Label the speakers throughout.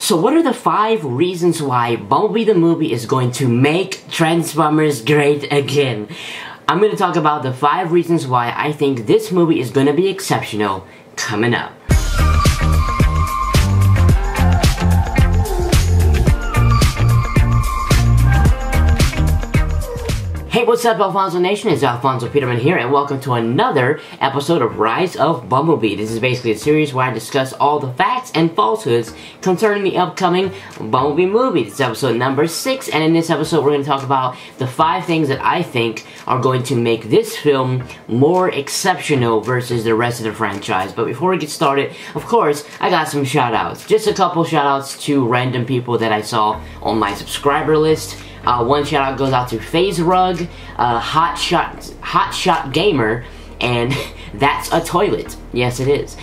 Speaker 1: So what are the 5 reasons why Bumblebee the movie is going to make Transformers great again? I'm going to talk about the 5 reasons why I think this movie is going to be exceptional coming up. Hey, what's up, Alfonso Nation? It's Alfonso Peterman here, and welcome to another episode of Rise of Bumblebee. This is basically a series where I discuss all the facts and falsehoods concerning the upcoming Bumblebee movie. This is episode number 6, and in this episode we're going to talk about the 5 things that I think are going to make this film more exceptional versus the rest of the franchise. But before we get started, of course, I got some shoutouts. Just a couple shoutouts to random people that I saw on my subscriber list. One shout out goes out to FaZe Rug, Hot Shot Gamer, and That's a Toilet. Yes, it is.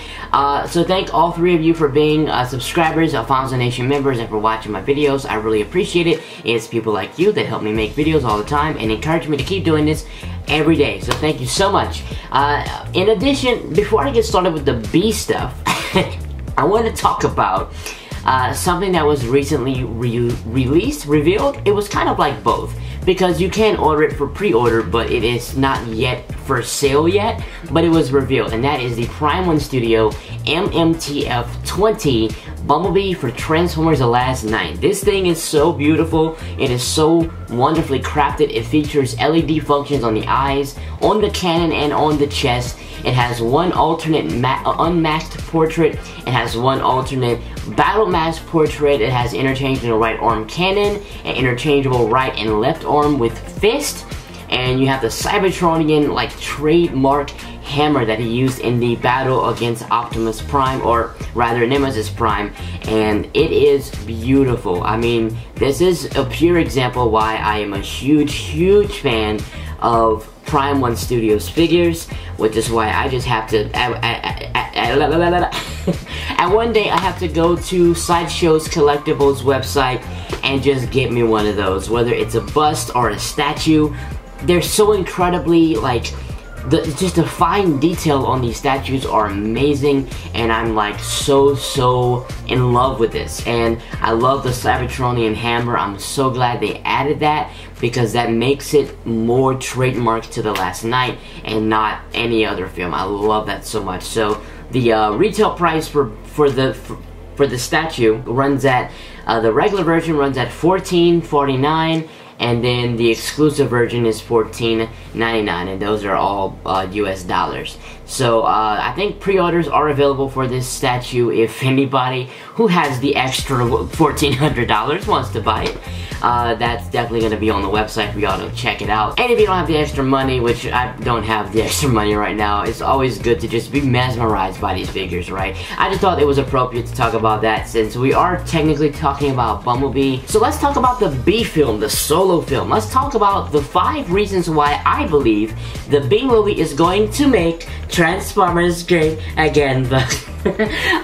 Speaker 1: So thank all 3 of you for being subscribers, Alfonso Nation members, and for watching my videos. I really appreciate it. It's people like you that help me make videos all the time and encourage me to keep doing this every day. So thank you so much. In addition, before I get started with the B stuff, I want to talk about something that was recently revealed. It was kind of like both, because you can order it for pre-order, but it is not yet for sale yet, but it was revealed, and that is the Prime 1 Studio MMTF-20 Bumblebee for Transformers: The Last Night. This thing is so beautiful. It is so wonderfully crafted. It features LED functions on the eyes, on the cannon, and on the chest. It has one alternate unmasked portrait. It has one alternate battle mask portrait. It has interchangeable right arm cannon, and interchangeable right and left arm with fist. And you have the Cybertronian, like, trademark hammer that he used in the battle against Optimus Prime, or rather Nemesis Prime, and it is beautiful. I mean, this is a pure example why I am a huge fan of Prime 1 Studios figures, which is why I just have to, and one day I have to go to Sideshow's Collectibles website and just get me one of those, whether it's a bust or a statue. They're so incredibly, like, just the fine detail on these statues are amazing, and I'm like so in love with this. And I love the Cybertronian hammer. I'm so glad they added that, because that makes it more trademarked to The Last Night and not any other film. I love that so much. So the retail price for the statue runs at the regular version runs at $14.49. And then the exclusive version is $14.99, and those are all US dollars. So I think pre-orders are available for this statue if anybody who has the extra $1,400 wants to buy it. That's definitely going to be on the website for y'all to check it out. And if you don't have the extra money, which I don't have the extra money right now, it's always good to just be mesmerized by these figures, right? I just thought it was appropriate to talk about that since we are technically talking about Bumblebee. So let's talk about the B film, the solo film. Let's talk about the 5 reasons why I believe the B movie is going to make Transformers great again. But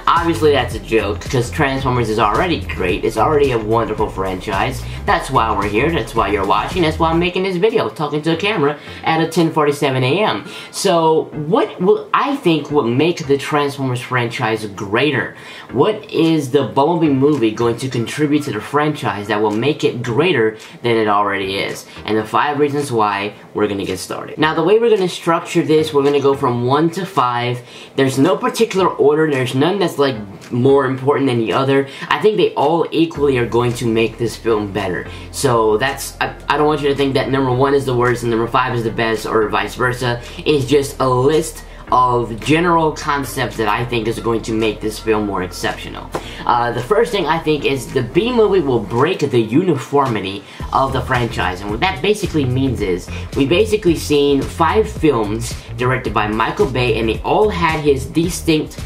Speaker 1: obviously that's a joke, because Transformers is already great. It's already a wonderful franchise. That's why we're here. That's why you're watching. That's why I'm making this video, talking to a camera at 10:47 a.m. So what will I think will make the Transformers franchise greater? What is the Bumblebee movie going to contribute to the franchise that will make it greater than it already is? And the 5 reasons why, we're going to get started. Now, the way we're going to structure this, we're going to go from 1 to 5. There's no particular order. There's none that's like more important than the other. I think they all equally are going to make this film better. So that's, I don't want you to think that number 1 is the worst and number 5 is the best, or vice versa. It's just a list of general concepts that I think is going to make this film more exceptional. The first thing I think is the B movie will break the uniformity of the franchise, and what that basically means is we basically seen 5 films directed by Michael Bay, and they all had his distinct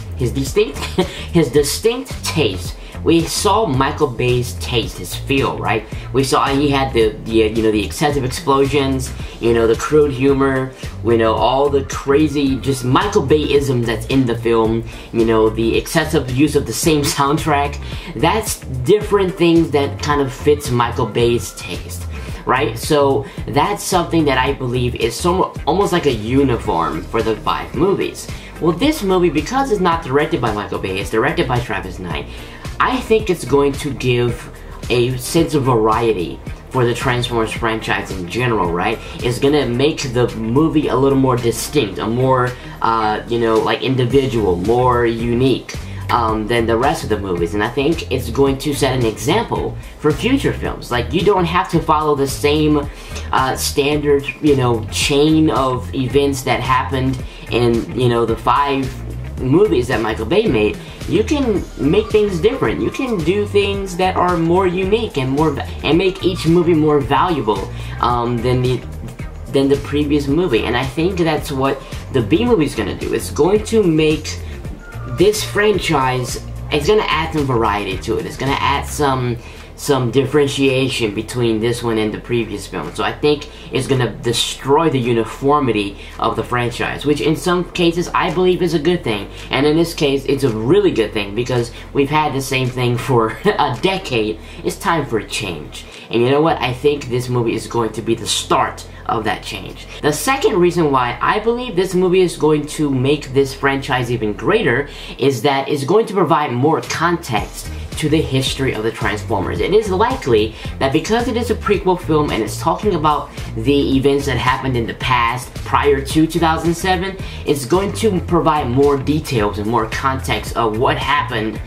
Speaker 1: taste. We saw Michael Bay's taste, his feel, right? We saw he had the excessive explosions, the crude humor, all the crazy, just Michael Bay-isms that's in the film, the excessive use of the same soundtrack. That's different things that kind of fits Michael Bay's taste, right? So that's something that I believe is almost like a uniform for the 5 movies. Well, this movie, because it's not directed by Michael Bay, it's directed by Travis Knight, I think it's going to give a sense of variety for the Transformers franchise in general, right? It's gonna make the movie a little more distinct, a more, you know, like individual, more unique than the rest of the movies. And I think it's going to set an example for future films. Like, you don't have to follow the same standard, you know, chain of events that happened in, you know, the 5 movies that Michael Bay made. You can make things different. You can do things that are more unique and make each movie more valuable than the previous movie. And I think that's what the B movie is gonna do. It's going to make this franchise. It's gonna add some variety to it. It's gonna add some differentiation between this one and the previous film. So I think it's gonna destroy the uniformity of the franchise, which in some cases I believe is a good thing. And in this case, it's a really good thing because we've had the same thing for a decade. It's time for a change. And you know what? I think this movie is going to be the start of that change. The second reason why I believe this movie is going to make this franchise even greater is that it's going to provide more context to the history of the Transformers. It is likely that because it is a prequel film and it's talking about the events that happened in the past prior to 2007, it's going to provide more details and more context of what happened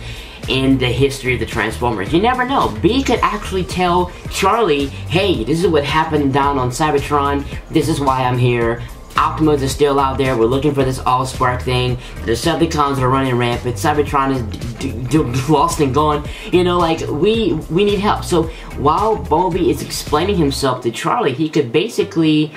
Speaker 1: in the history of the Transformers. You never know. B could actually tell Charlie, hey, this is what happened down on Cybertron, this is why I'm here, Optimus is still out there, we're looking for this Allspark thing, the Decepticons are running rampant, Cybertron is lost and gone, you know, like, we need help. So while Bumblebee is explaining himself to Charlie, he could basically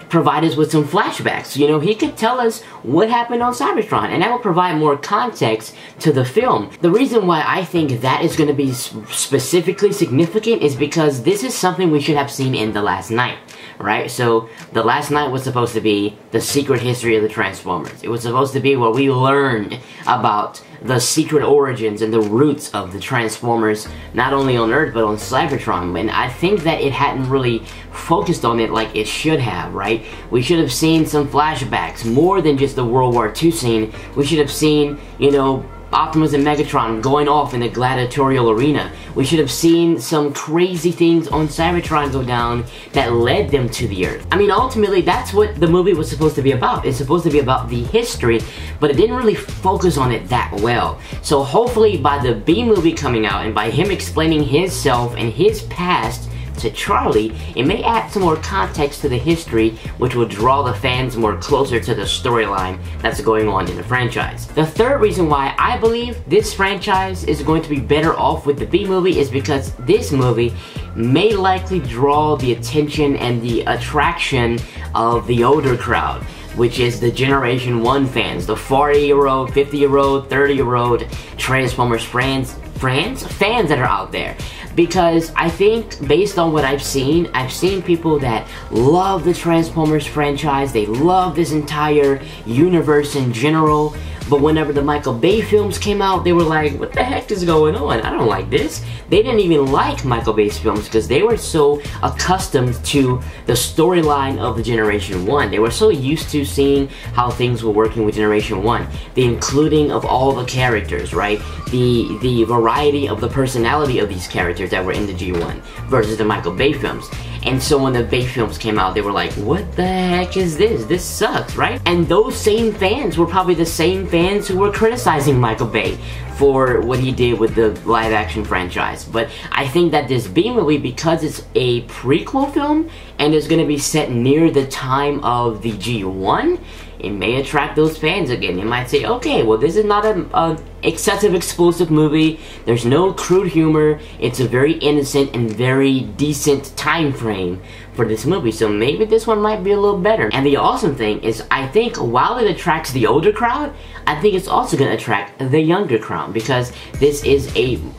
Speaker 1: provide us with some flashbacks. You know, he could tell us what happened on Cybertron, and that will provide more context to the film. The reason why I think that is going to be specifically significant is because this is something we should have seen in The Last Knight, right? So, The Last Knight was supposed to be the secret history of the Transformers. It was supposed to be where we learned about the secret origins and the roots of the Transformers, not only on Earth, but on Cybertron. And I think that it hadn't really focused on it like it should have, right? We should have seen some flashbacks, more than just the World War II scene. We should have seen, you know, Optimus and Megatron going off in the gladiatorial arena. We should have seen some crazy things on Cybertron go down that led them to the Earth. I mean, ultimately, that's what the movie was supposed to be about. It's supposed to be about the history, but it didn't really focus on it that well. So hopefully, by the B movie coming out, and by him explaining himself and his past to Charlie, it may add some more context to the history, which will draw the fans more closer to the storyline that's going on in the franchise. The third reason why I believe this franchise is going to be better off with the B movie is because this movie may likely draw the attention and the attraction of the older crowd, which is the Generation 1 fans, the 40-year-old, 50-year-old, 30-year-old Transformers fans that are out there. Because I think, based on what I've seen people that love the Transformers franchise, they love this entire universe in general, but whenever the Michael Bay films came out, they were like, what the heck is going on? I don't like this. They didn't even like Michael Bay's films because they were so accustomed to the storyline of the Generation 1. They were so used to seeing how things were working with Generation 1. The including of all the characters, right? The variety of the personality of these characters that were in the G1 versus the Michael Bay films. And so when the Bay films came out, they were like, what the heck is this? This sucks, right? And those same fans were probably the same fans who were criticizing Michael Bay for what he did with the live-action franchise. But I think that this B movie, because it's a prequel film and it's going to be set near the time of the G1, it may attract those fans again. They might say, okay, well, this is not an excessive explosive movie. There's no crude humor. It's a very innocent and very decent time frame for this movie, so maybe this one might be a little better. And the awesome thing is, I think while it attracts the older crowd, I think it's also going to attract the younger crowd, because this is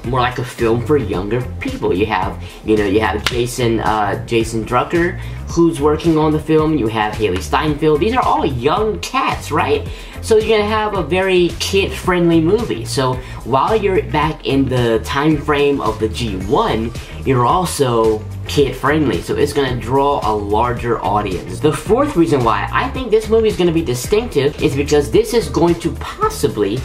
Speaker 1: more like a film for younger people. You have Jason Drucker, who's working on the film. You have Haley Steinfeld. These are all young cats, right? So you're gonna have a very kid-friendly movie. So while you're back in the time frame of the G1, you're also kid-friendly, so it's gonna draw a larger audience. The fourth reason why I think this movie is gonna be distinctive is because this is going to possibly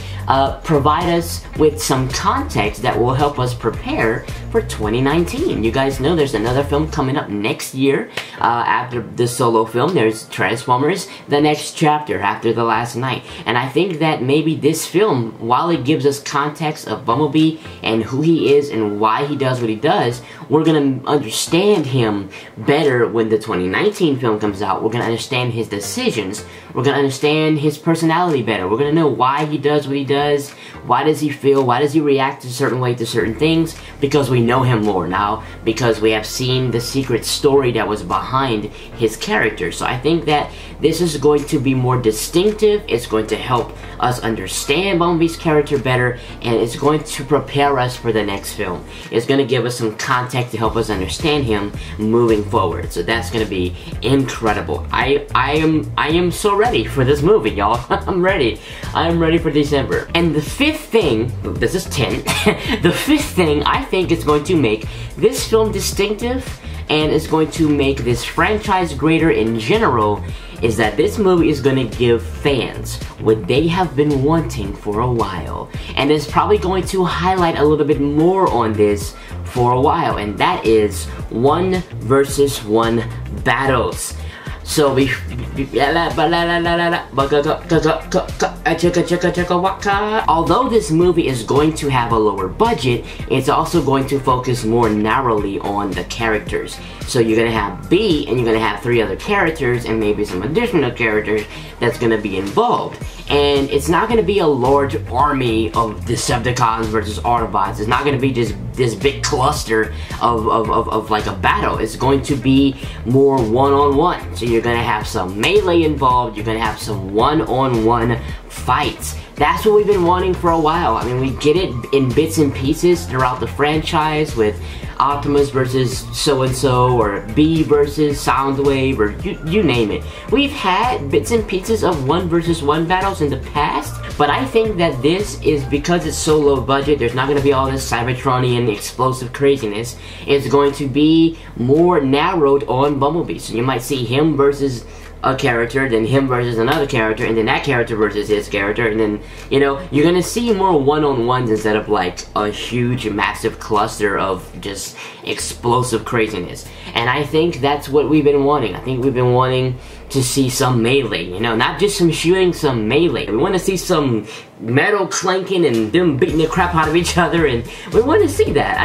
Speaker 1: provide us with some context that will help us prepare for 2019. You guys know there's another film coming up next year. After the Solo film, there's Transformers, The Next Chapter, After the Last Night. And I think that maybe this film, while it gives us context of Bumblebee and who he is and why he does what he does, we're gonna understand him better when the 2019 film comes out. We're gonna understand his decisions. We're gonna understand his personality better. We're gonna know why he does what he does. Why does he feel? Why does he react a certain way to certain things? Because we know him more now. Because we have seen the secret story that was behind his character. So I think that this is going to be more distinctive. It's going to help us understand Bumblebee's character better. And it's going to prepare us for the next film. It's going to give us some context to help us understand him moving forward. So that's going to be incredible. I am so ready for this movie, y'all. I'm ready. I'm ready for December. And the fifth thing, this is 10, the fifth thing I think is going to make this film distinctive and is going to make this franchise greater in general is that this movie is going to give fans what they have been wanting for a while. And it's probably going to highlight a little bit more on this for a while, and that is 1 versus 1 battles. So although this movie is going to have a lower budget, it's also going to focus more narrowly on the characters. So you're gonna have B and you're gonna have 3 other characters and maybe some additional characters that's gonna be involved. And it's not gonna be a large army of Decepticons versus Autobots. It's not gonna be just this big cluster of like a battle. It's going to be more one-on-one. So you're gonna have some melee involved, you're gonna have some one-on-one fights. That's what we've been wanting for a while. I mean, we get it in bits and pieces throughout the franchise with Optimus versus so-and-so, or B versus Soundwave, or you name it. We've had bits and pieces of 1 versus 1 battles in the past, but I think that this is, because it's so low budget, there's not going to be all this Cybertronian explosive craziness. It's going to be more narrowed on Bumblebee. So you might see him versus a character, then him versus another character, and then that character versus his character, and then, you know, you're gonna see more one-on-ones instead of like a huge massive cluster of just explosive craziness. And I think that's what we've been wanting. I think we've been wanting to see some melee, you know, not just some shooting, some melee. We want to see some metal clanking and them beating the crap out of each other, and we want to see that.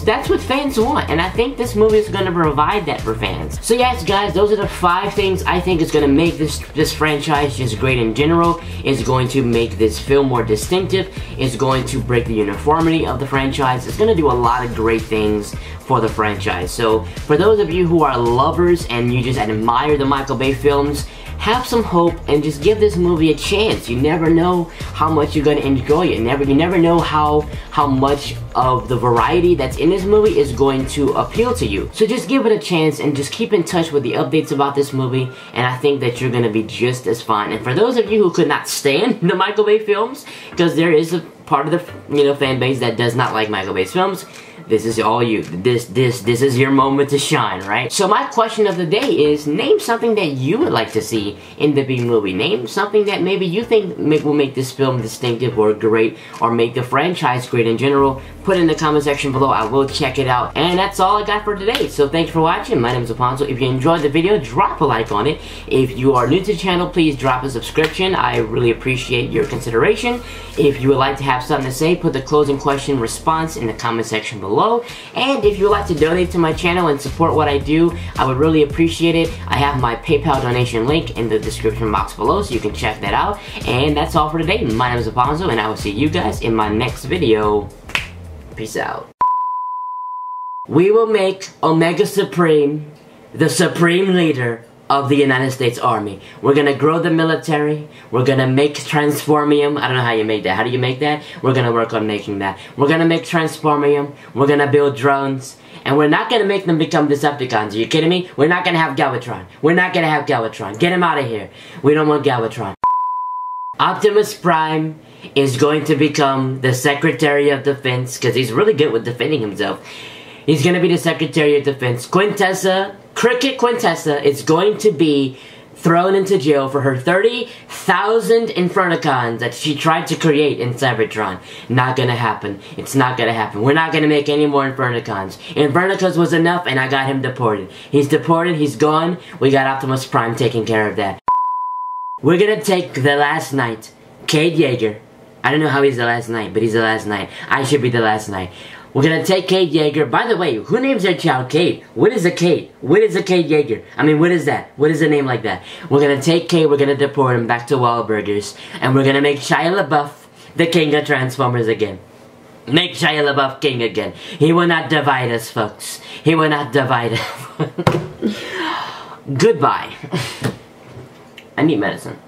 Speaker 1: That's what fans want, and I think this movie is going to provide that for fans. So yes, guys, those are the 5 things I think is going to make this franchise just great in general. It's going to make this film more distinctive. It's going to break the uniformity of the franchise. It's going to do a lot of great things for the franchise. So for those of you who are lovers and you just admire the Michael Bay films, have some hope and just give this movie a chance. You never know how much you're gonna enjoy it. You never know how much of the variety that's in this movie is going to appeal to you. So just give it a chance and just keep in touch with the updates about this movie, and I think that you're gonna be just as fine. And for those of you who could not stand the Michael Bay films, because there is a part of the, you know, fan base that does not like Michael Bay's films, this is all you. This is your moment to shine, right? So my question of the day is, name something that you would like to see in the B movie. Name something that maybe you think will make this film distinctive or great, or make the franchise great in general. Put it in the comment section below. I will check it out. And that's all I got for today. So thanks for watching. My name is Alfonso. If you enjoyed the video, drop a like on it. If you are new to the channel, please drop a subscription. I really appreciate your consideration. If you would like to have something to say, put the closing question response in the comment section below. And if you would like to donate to my channel and support what I do, I would really appreciate it. I have my PayPal donation link in the description box below, so you can check that out. And that's all for today. My name is Alfonso, and I will see you guys in my next video. Peace out. We will make Omega Supreme the supreme leader of the United States Army. We're gonna grow the military. We're gonna make Transformium. I don't know how you make that. How do you make that? We're gonna work on making that. We're gonna make Transformium. We're gonna build drones. And we're not gonna make them become Decepticons. Are you kidding me? We're not gonna have Galvatron. We're not gonna have Galvatron. Get him out of here. We don't want Galvatron. Optimus Prime is going to become the Secretary of Defense, because he's really good with defending himself. He's going to be the Secretary of Defense. Cricket Quintessa is going to be thrown into jail for her 30,000 Infernicons that she tried to create in Cybertron. Not gonna happen. It's not gonna happen. We're not gonna make any more Infernicons. Infernicons was enough, and I got him deported. He's deported, he's gone. We got Optimus Prime taking care of that. We're gonna take the last knight, Cade Yeager. I don't know how he's the last knight, but he's the last knight. I should be the last knight. We're gonna take Cade Yeager. By the way, who names their child Cade? What is a Cade? What is a Cade Yeager? I mean, what is that? What is a name like that? We're gonna take Cade, we're gonna deport him back to Wahlburgers, and we're gonna make Shia LaBeouf the king of Transformers again. Make Shia LaBeouf king again. He will not divide us, folks. He will not divide us. Goodbye. I need medicine.